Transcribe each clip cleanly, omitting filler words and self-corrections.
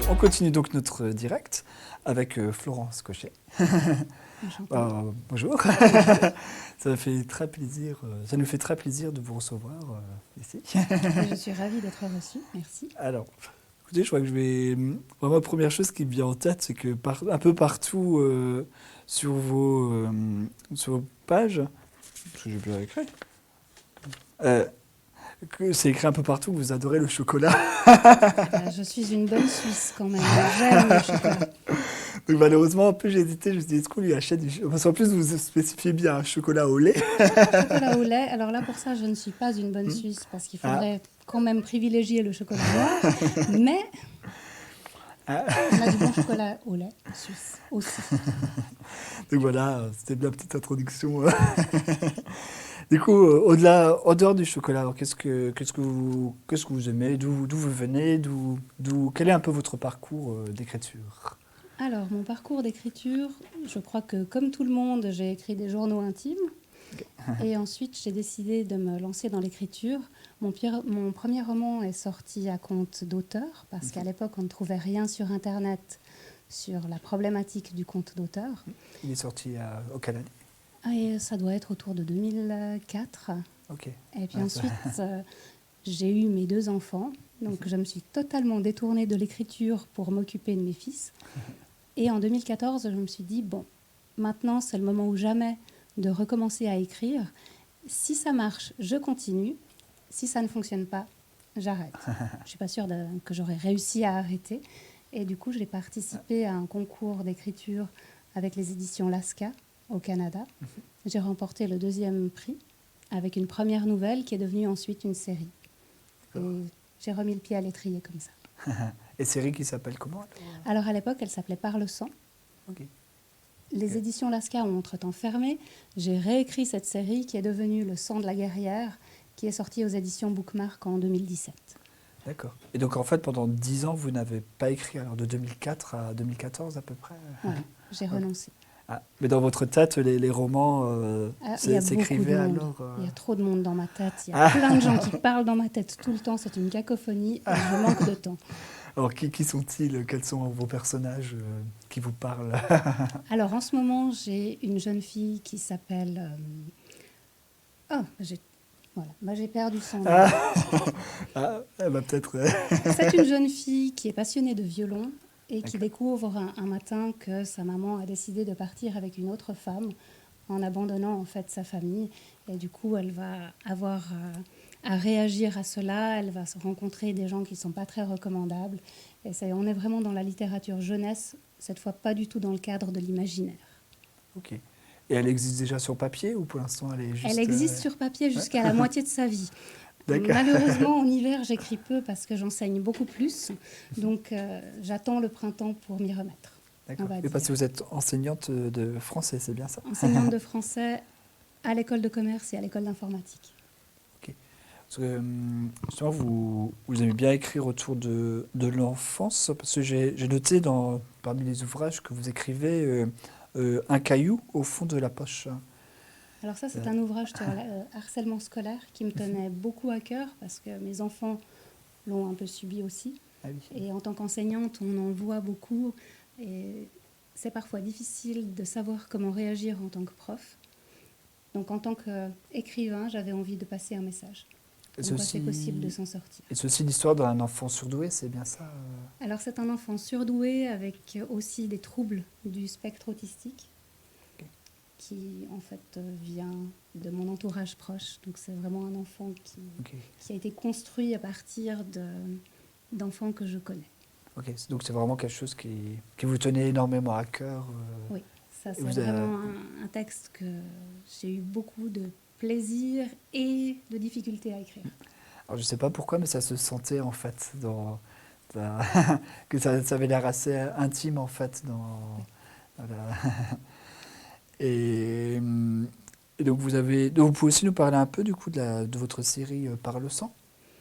On continue donc notre direct avec Florence Cochet. Bonjour. Ça me fait très plaisir, ça nous fait très plaisir de vous recevoir ici. Je suis ravie d'être reçue, merci. Alors, écoutez, je crois que je vais... Vraiment, la première chose qui me vient en tête, c'est que un peu partout sur vos pages, parce que j'ai bien écrit, c'est écrit un peu partout que vous adorez le chocolat. Je suis une bonne Suisse quand même, j'aime le chocolat. Donc malheureusement, un peu j'ai hésité, je me suis dit, est-ce qu'on lui achète du chocolat? Parce qu'en plus, vous spécifiez bien un chocolat au lait. Chocolat au lait, alors là pour ça je ne suis pas une bonne Suisse parce qu'il Ah, faudrait quand même privilégier le chocolat noir, mais ah. on a du bon chocolat au lait suisse aussi. Donc voilà, c'était la petite introduction. Du coup, en dehors du chocolat, alors qu'est-ce que vous aimez, d'où vous venez, quel est un peu votre parcours d'écriture? Alors mon parcours d'écriture, je crois que comme tout le monde j'ai écrit des journaux intimes. Et ensuite, j'ai décidé de me lancer dans l'écriture. Mon premier roman est sorti à compte d'auteur, parce qu'à l'époque, on ne trouvait rien sur Internet sur la problématique du compte d'auteur. Il est sorti au Canada. Et ça doit être autour de 2004. Ok. Et puis Ah, ensuite, j'ai eu mes 2 enfants. Donc, je me suis totalement détournée de l'écriture pour m'occuper de mes fils. Et en 2014, je me suis dit, bon, maintenant, c'est le moment ou jamais de recommencer à écrire. Si ça marche, je continue. Si ça ne fonctionne pas, j'arrête. Je ne suis pas sûre que j'aurais réussi à arrêter. Et du coup, j'ai participé à un concours d'écriture avec les éditions Lasca au Canada. J'ai remporté le 2e prix avec une première nouvelle qui est devenue ensuite une série. Et j'ai remis le pied à l'étrier comme ça. Et série qui s'appelle comment? Alors à l'époque, elle s'appelait Par le sang. Ok. Les éditions Lasca ont entre-temps fermé. J'ai réécrit cette série qui est devenue Le sang de la guerrière, qui est sortie aux éditions Bookmark en 2017. D'accord. Et donc en fait, pendant 10 ans, vous n'avez pas écrit, alors de 2004 à 2014 à peu près? Voilà, j'ai renoncé. Ah, mais dans votre tête, les romans Il y a beaucoup de s'écrivaient monde. alors Il y a trop de monde dans ma tête. Il y a Ah, plein de gens qui parlent dans ma tête tout le temps. C'est une cacophonie et je manque de temps. alors qui sont-ils? Quels sont vos personnages qui vous parlent? Alors en ce moment, j'ai une jeune fille qui s'appelle... j'ai perdu son nom. Ah, elle va peut-être... C'est une jeune fille qui est passionnée de violon et qui D'accord. découvre un matin que sa maman a décidé de partir avec une autre femme en abandonnant en fait sa famille. Et du coup, elle va avoir à réagir à cela. Elle va se rencontrer des gens qui ne sont pas très recommandables. Et on est vraiment dans la littérature jeunesse, cette fois pas du tout dans le cadre de l'imaginaire. Ok. Et elle existe déjà sur papier ou pour l'instant elle est juste... Elle existe sur papier jusqu'à la moitié de sa vie. D'accord. Malheureusement, en hiver, j'écris peu parce que j'enseigne beaucoup plus. Donc, j'attends le printemps pour m'y remettre. D'accord. Et parce que vous êtes enseignante de français, c'est bien ça? Enseignante de français à l'école de commerce et à l'école d'informatique. Ok. Parce que justement, vous aimez bien écrire autour de l'enfance, parce que j'ai noté parmi les ouvrages que vous écrivez un caillou au fond de la poche. Alors ça, c'est un ouvrage sur harcèlement scolaire qui me tenait beaucoup à cœur parce que mes enfants l'ont un peu subi aussi. Ah oui. Et en tant qu'enseignante, on en voit beaucoup. Et c'est parfois difficile de savoir comment réagir en tant que prof. Donc en tant qu'écrivain, j'avais envie de passer un message. Comme quoi c'est possible de s'en sortir. Et c'est aussi l'histoire d'un enfant surdoué, c'est bien ça? Alors c'est un enfant surdoué avec aussi des troubles du spectre autistique qui en fait vient de mon entourage proche. Donc c'est vraiment un enfant qui a été construit à partir d'enfants que je connais. Ok, donc c'est vraiment quelque chose qui vous tenait énormément à cœur. Oui, ça c'est vraiment un texte que j'ai eu beaucoup de plaisir et de difficulté à écrire. Alors je sais pas pourquoi, mais ça se sentait en fait que ça avait l'air assez intime en fait et, donc vous pouvez aussi nous parler un peu du coup de votre série Par le sang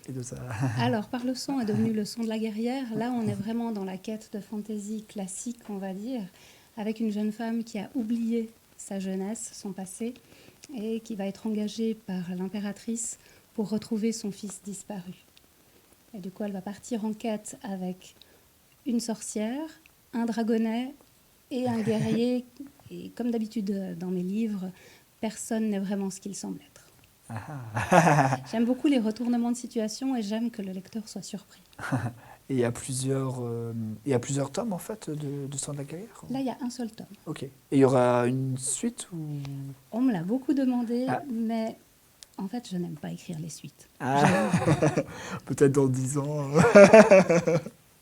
et de ça. Alors Par le sang est devenu Le sang de la guerrière. Là on est vraiment dans la quête de fantaisie classique, on va dire, avec une jeune femme qui a oublié sa jeunesse, son passé, et qui va être engagée par l'impératrice pour retrouver son fils disparu. Et du coup, elle va partir en quête avec une sorcière, un dragonnet et un guerrier. Et comme d'habitude dans mes livres, personne n'est vraiment ce qu'il semble être. J'aime beaucoup les retournements de situation et j'aime que le lecteur soit surpris. Et il y a plusieurs tomes en fait de Sang de la guerrière? Là, il y a un seul tome. Ok. Et il y aura une suite ou... On me l'a beaucoup demandé, Ah. mais en fait, je n'aime pas écrire les suites. Ah. Peut-être dans 10 ans.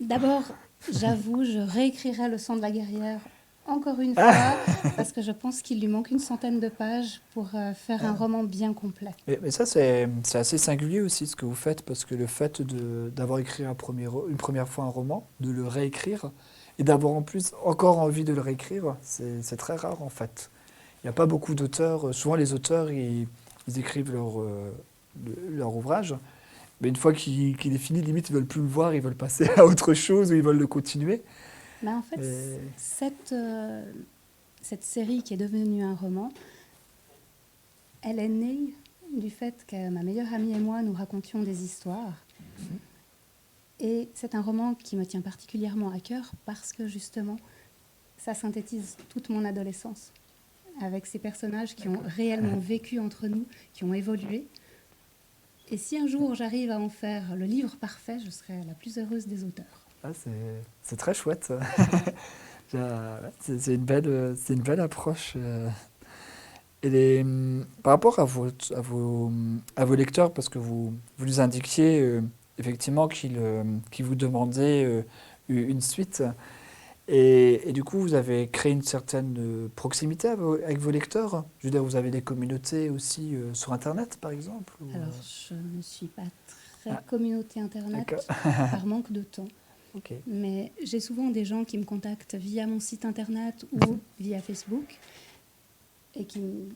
D'abord, j'avoue, je réécrirai Le sang de la guerrière encore une fois, parce que je pense qu'il lui manque une centaine de pages pour faire un roman bien complet. Mais ça, c'est assez singulier aussi ce que vous faites, parce que le fait d'avoir écrit une première fois un roman, de le réécrire, et d'avoir en plus encore envie de le réécrire, c'est très rare en fait. Il n'y a pas beaucoup d'auteurs, souvent les auteurs, ils écrivent leur ouvrage, mais une fois qu'il est fini, limite, ils veulent plus le voir, ils veulent passer à autre chose, ou ils veulent le continuer. Mais en fait, Et... cette série qui est devenue un roman, elle est née du fait que ma meilleure amie et moi, nous racontions des histoires. Et c'est un roman qui me tient particulièrement à cœur parce que justement, ça synthétise toute mon adolescence avec ces personnages qui ont réellement vécu entre nous, qui ont évolué. Et si un jour j'arrive à en faire le livre parfait, je serai la plus heureuse des auteurs. Ah, c'est très chouette. C'est une belle approche. Par rapport à vos lecteurs, parce que vous nous indiquiez effectivement qu'ils vous demandaient une suite, et du coup vous avez créé une certaine proximité avec vos lecteurs. Je veux dire, vous avez des communautés aussi sur Internet, par exemple ou, Alors, je ne suis pas très Ah, communauté Internet d'accord. par manque de temps. Ok. Mais j'ai souvent des gens qui me contactent via mon site internet ou via Facebook et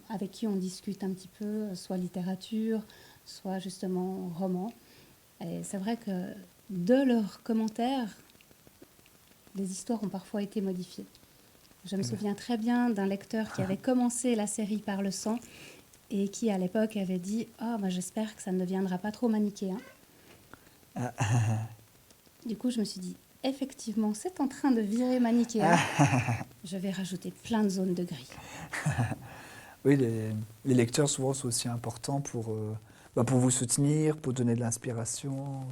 avec qui on discute un petit peu, soit littérature, soit justement roman. Et c'est vrai que de leurs commentaires, les histoires ont parfois été modifiées. Je me souviens très bien d'un lecteur qui avait commencé la série par le sang et qui à l'époque avait dit « Ah, bah, j'espère que ça ne deviendra pas trop manichéen ». Du coup, je me suis dit, effectivement, c'est en train de virer manichéen. Je vais rajouter plein de zones de gris. Oui, les lecteurs souvent sont aussi importants pour vous soutenir, pour donner de l'inspiration,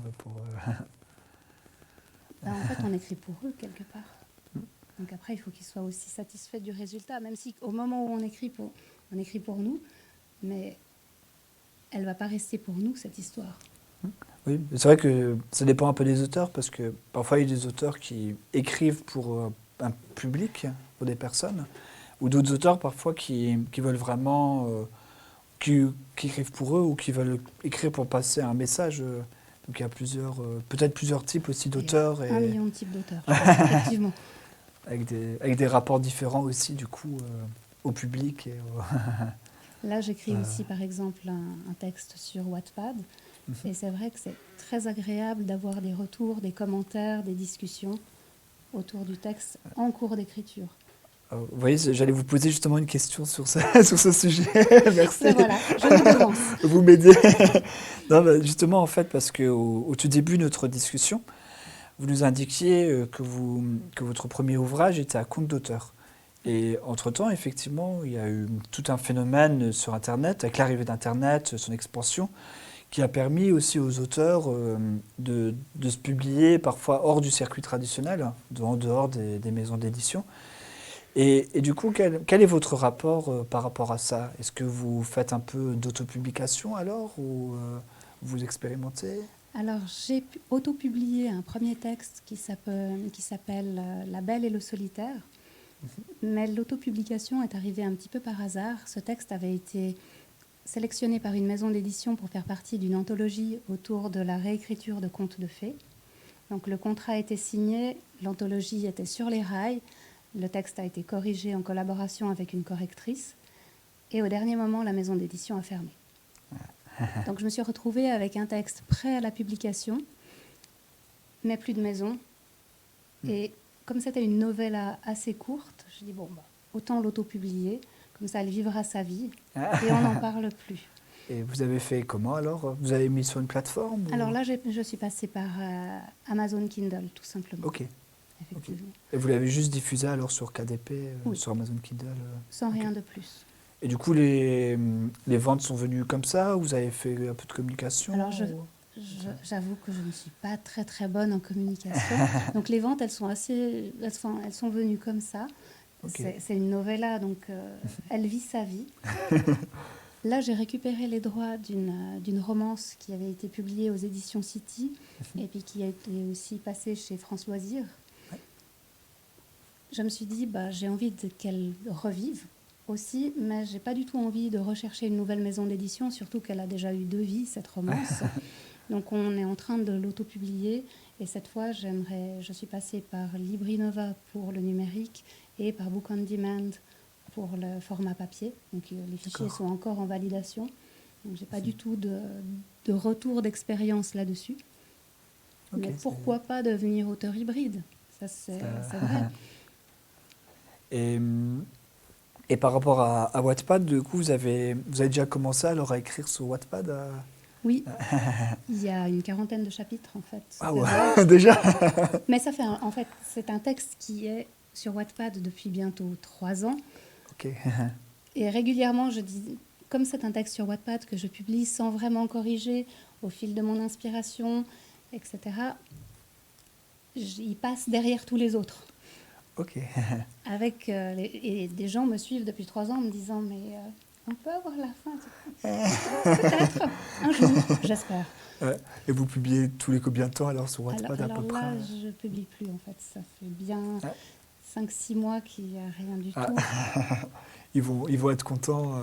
Ben, en fait, on écrit pour eux quelque part. Donc après, il faut qu'ils soient aussi satisfaits du résultat, même si au moment où on écrit pour nous, mais elle ne va pas rester pour nous, cette histoire. Oui, c'est vrai que ça dépend un peu des auteurs, parce que parfois il y a des auteurs qui écrivent pour un public, pour des personnes, ou d'autres auteurs parfois qui veulent vraiment, qui écrivent pour eux, ou qui veulent écrire pour passer un message. Donc il y a peut-être plusieurs types aussi d'auteurs, Il y a 1 et million de types d'auteurs, je pense, effectivement. avec des rapports différents aussi, du coup, au public. Là, j'écris aussi, par exemple, un texte sur Wattpad. Et c'est vrai que c'est très agréable d'avoir des retours, des commentaires, des discussions autour du texte en cours d'écriture. Vous voyez, j'allais vous poser justement une question sur sur ce sujet. Merci. Et voilà, je me devance. Vous m'aidez. Non, bah, justement, en fait, parce qu'au tout début de notre discussion, vous nous indiquiez que votre premier ouvrage était à compte d'auteur. Et entre-temps, effectivement, il y a eu tout un phénomène sur Internet, avec l'arrivée d'Internet, son expansion, qui a permis aussi aux auteurs de se publier parfois hors du circuit traditionnel, en dehors des maisons d'édition. Et du coup, quel est votre rapport par rapport à ça? Est-ce que vous faites un peu d'autopublication alors, ou vous expérimentez? Alors, j'ai autopublié un premier texte qui s'appelle La Belle et le solitaire. Mais l'autopublication est arrivée un petit peu par hasard. Ce texte avait été sélectionné par une maison d'édition pour faire partie d'une anthologie autour de la réécriture de contes de fées. Donc le contrat a été signé, l'anthologie était sur les rails, le texte a été corrigé en collaboration avec une correctrice, et au dernier moment, la maison d'édition a fermé. Donc je me suis retrouvée avec un texte prêt à la publication, mais plus de maison. Et comme c'était une novella assez courte, je dis bon, bah, autant l'autopublier, comme ça elle vivra sa vie, et on n'en parle plus. Et vous avez fait comment alors? Vous avez mis sur une plateforme ou... Alors là, je suis passée par Amazon Kindle, tout simplement. Ok. effectivement. Et vous l'avez juste diffusé alors sur KDP, Oui. sur Amazon Kindle Sans ok. rien de plus. Et du coup, les ventes sont venues comme ça ou vous avez fait un peu de communication Alors, ou- j'avoue que je ne suis pas très très bonne en communication. Donc, les ventes, elles sont venues comme ça. Ok. C'est une novella, donc elle vit sa vie. Là, j'ai récupéré les droits d'une romance qui avait été publiée aux éditions City et puis qui a été aussi passée chez France Loisirs. Je me suis dit, bah, j'ai envie qu'elle revive aussi, mais j'ai pas du tout envie de rechercher une nouvelle maison d'édition, surtout qu'elle a déjà eu 2 vies, cette romance. Donc on est en train de l'auto-publier et cette fois, je suis passée par Librinova pour le numérique et par Book on Demand pour le format papier. Donc les fichiers D'accord. sont encore en validation. Donc j'ai pas du tout de retour d'expérience là-dessus. Ok, Mais c'est- pourquoi pas devenir auteur hybride? Ça, c'est vrai. Et, et par rapport à Wattpad, du coup, vous avez déjà commencé alors à écrire sur Wattpad Oui, il y a une quarantaine de chapitres en fait. Ah C'est vrai. ouais, déjà Mais ça fait en fait, c'est un texte qui est sur Wattpad depuis bientôt 3 ans. Ok. Et régulièrement, je dis, comme c'est un texte sur Wattpad que je publie sans vraiment corriger au fil de mon inspiration, etc., il passe derrière tous les autres. Ok. Et des gens me suivent depuis 3 ans en me disant, mais on peut avoir la fin? Peut-être, un jour, j'espère. Ouais. Et vous publiez tous les combien de temps alors sur Wattpad à Alors peu près là, je publie plus en fait. Ça fait bien Ah. 5-6 mois qu'il n'y a rien du Ah. tout. Ils vont être contents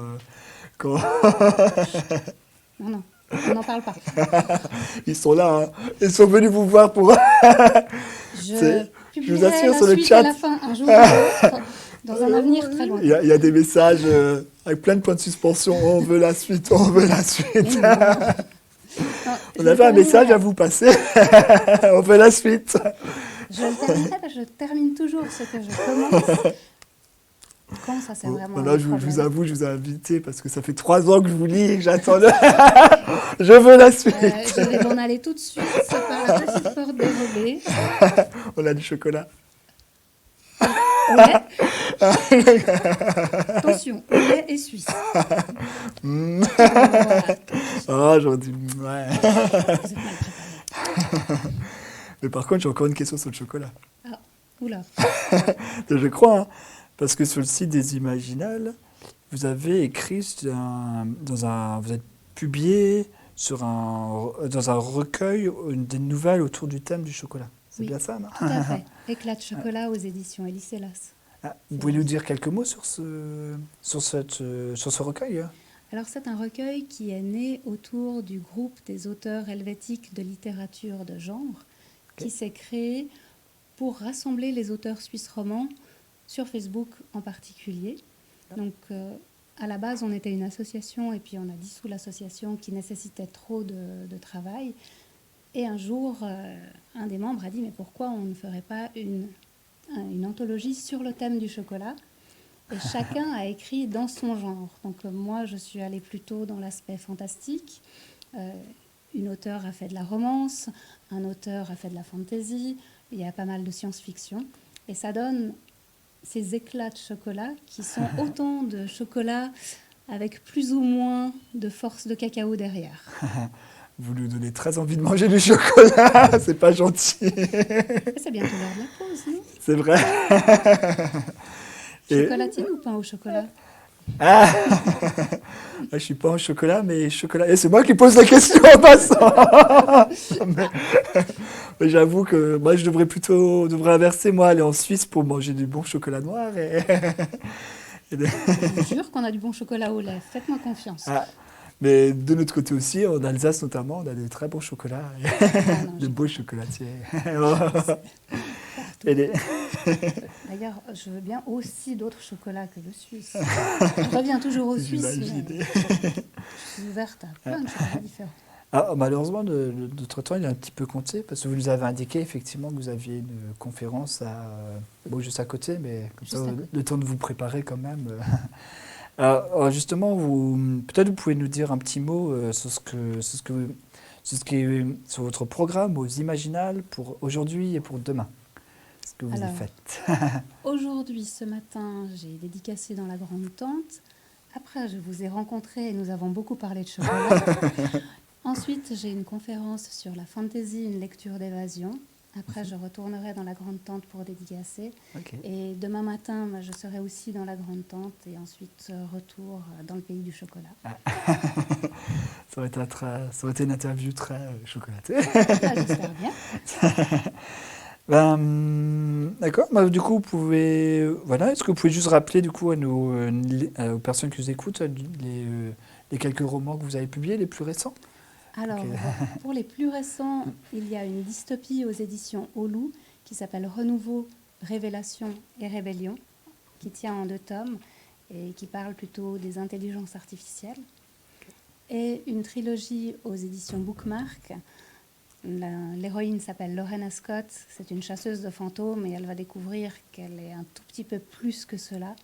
quand Non, non, on n'en parle pas. ils sont là. Hein. Ils sont venus vous voir pour. Je Je vous publierai assure la sur le suite chat. et la fin un jour ou l'autre, dans un avenir très loin. Il y a des messages avec plein de points de suspension. On veut la suite, on veut la suite. Mais non. Non, On avait un message à vous passer. On veut la suite. Je le terminerai parce que je termine toujours ce que je commence. Quand ça, c'est vraiment Là, un je vous problème. avoue, je vous ai invité parce que ça fait 3 ans que je vous lis et que j'attends. Je veux la suite. Je vais m'en aller tout de suite par la petite porte dérobée. On a du chocolat. Au lait. Attention, au lait et suisse. Voilà. Oh, j'aurais dit. Ouais. Vous êtes mal préparés. Mais par contre, j'ai encore une question sur le chocolat. Ah, oula. Je crois, hein, parce que sur le site des Imaginales, vous avez écrit vous êtes publié dans un recueil des nouvelles autour du thème du chocolat. C'est Oui, bien ça, non? tout à fait. Éclat de chocolat aux éditions Eliselas. Ah, vous pouvez nous dire quelques mots sur sur ce recueil? Hein? Alors c'est un recueil qui est né autour du groupe des auteurs helvétiques de littérature de genre, qui s'est créé pour rassembler les auteurs suisses romans sur Facebook en particulier. Donc à la base on était une association et puis on a dissous l'association qui nécessitait trop de travail. Et un jour un des membres a dit mais pourquoi on ne ferait pas une anthologie sur le thème du chocolat? Et chacun a écrit dans son genre. Donc moi, je suis allée plutôt dans l'aspect fantastique. Une auteure a fait de la romance, un auteur a fait de la fantasy, il y a pas mal de science-fiction. Et ça donne ces éclats de chocolat qui sont autant de chocolat avec plus ou moins de force de cacao derrière. Vous nous donnez très envie de manger du chocolat, c'est pas gentil. Et c'est bientôt l'heure de la pause, non? C'est vrai. Et- Chocolatine ou pain au chocolat? Ah, je suis pas en chocolat, mais chocolat. Et c'est moi qui pose la question en passant. Mais j'avoue que moi, je devrais inverser, moi, aller en Suisse pour manger du bon chocolat noir. Je vous jure qu'on a du bon chocolat au lait. Faites-moi confiance. Ah, mais de notre côté aussi, en Alsace notamment, on a des très bons chocolats, Ah non, de j'ai beaux chocolatiers. Et les- D'ailleurs, je veux bien aussi d'autres chocolats que le suisse. Je reviens toujours au suisse, J'imagine. mais je suis ouverte à plein de chocolats différents. Ah, malheureusement, notre temps il est un petit peu compté parce que vous nous avez indiqué effectivement que vous aviez une conférence juste à côté, mais comme Juste ça, à côté. le temps de vous préparer quand même. Alors, justement, peut-être vous pouvez nous dire un petit mot sur votre programme aux Imaginales pour aujourd'hui et pour demain. Parce que vous y Alors, faites? aujourd'hui, ce matin, j'ai dédicacé dans la grande tente. Après, je vous ai rencontré et nous avons beaucoup parlé de chocolat. Ensuite, j'ai une conférence sur la fantaisie, une lecture d'évasion. Après, je retournerai dans la grande tente pour dédicacer. Ok. Et demain matin, je serai aussi dans la grande tente. Et ensuite, retour dans le pays du chocolat. Ça aurait été une interview très chocolatée. Ah, j'espère bien. D'accord. Bah, du coup, vous pouvez, voilà, est-ce que vous pouvez juste rappeler du coup aux personnes qui nous écoutent les quelques romans que vous avez publiés, les plus récents? Alors, Ok. pour les plus récents, il y a une dystopie aux éditions Olu qui s'appelle Renouveau, Révélation et Rébellion, qui tient en 2 tomes et qui parle plutôt des intelligences artificielles. Et une trilogie aux éditions Bookmark. L'héroïne s'appelle Lorena Scott, c'est une chasseuse de fantômes et elle va découvrir qu'elle est un tout petit peu plus que cela.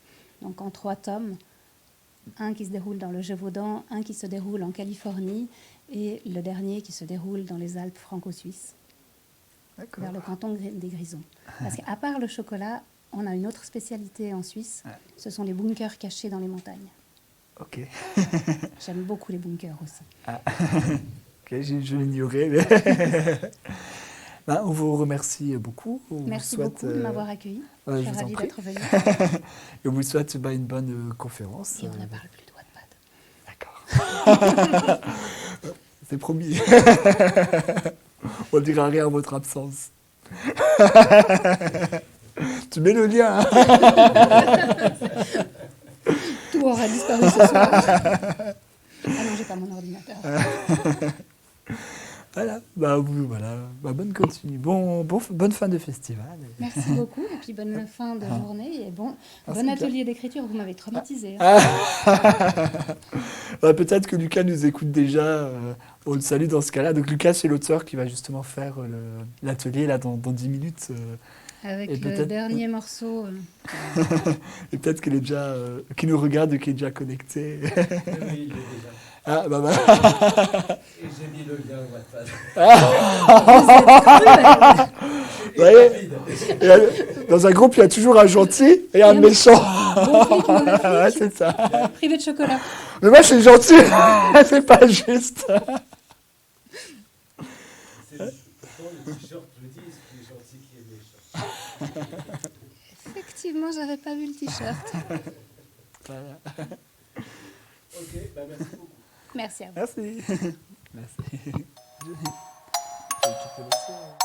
Donc en 3 tomes, un qui se déroule dans le Gévaudan, un qui se déroule en Californie et le dernier qui se déroule dans les Alpes franco-suisses, D'accord. vers le canton des Grisons. Parce qu'à part le chocolat, on a une autre spécialité en Suisse, ce sont les bunkers cachés dans les montagnes. Ok. J'aime beaucoup les bunkers aussi. Ok, je l'ignorais. Mais ben, on vous remercie beaucoup. On vous Merci souhaite, beaucoup de m'avoir accueilli. je Je suis vous en ravie prie. d'être venue. Et on vous souhaite une bonne conférence. Et on ne parle plus de Wattpad. D'accord. C'est promis. On ne dira rien en votre absence. Tu mets le lien. Tout aura disparu ce soir. Ah non, j'ai pas mon ordinateur. Voilà. Bonne bonne fin de festival. Merci beaucoup et puis bonne fin de journée et bon Merci, atelier d'écriture. Vous m'avez traumatisée. Hein. Peut-être que Lucas nous écoute déjà. On le salue dans ce cas-là. Donc Lucas, c'est l'auteur qui va justement faire l'atelier là dans 10 minutes. Avec et le peut-être- dernier morceau. Et peut-être qu'il est déjà, qui nous regarde et qui est déjà connecté. Oui, il est déjà. Ah, bah. Et j'ai mis le lien au Wattpad. Vous voyez, dans un groupe, il y a toujours un gentil et un méchant. Bon flic, mauvais flic. Ouais, c'est ça. Privé de chocolat. Mais moi, je suis gentil. C'est pas juste. Pourtant, le t-shirt le dit, qui est gentil, qui est méchant. Effectivement, j'avais pas vu le t-shirt. Voilà. Ok, merci beaucoup. Merci à vous. Merci. Merci. Je te peux laisser.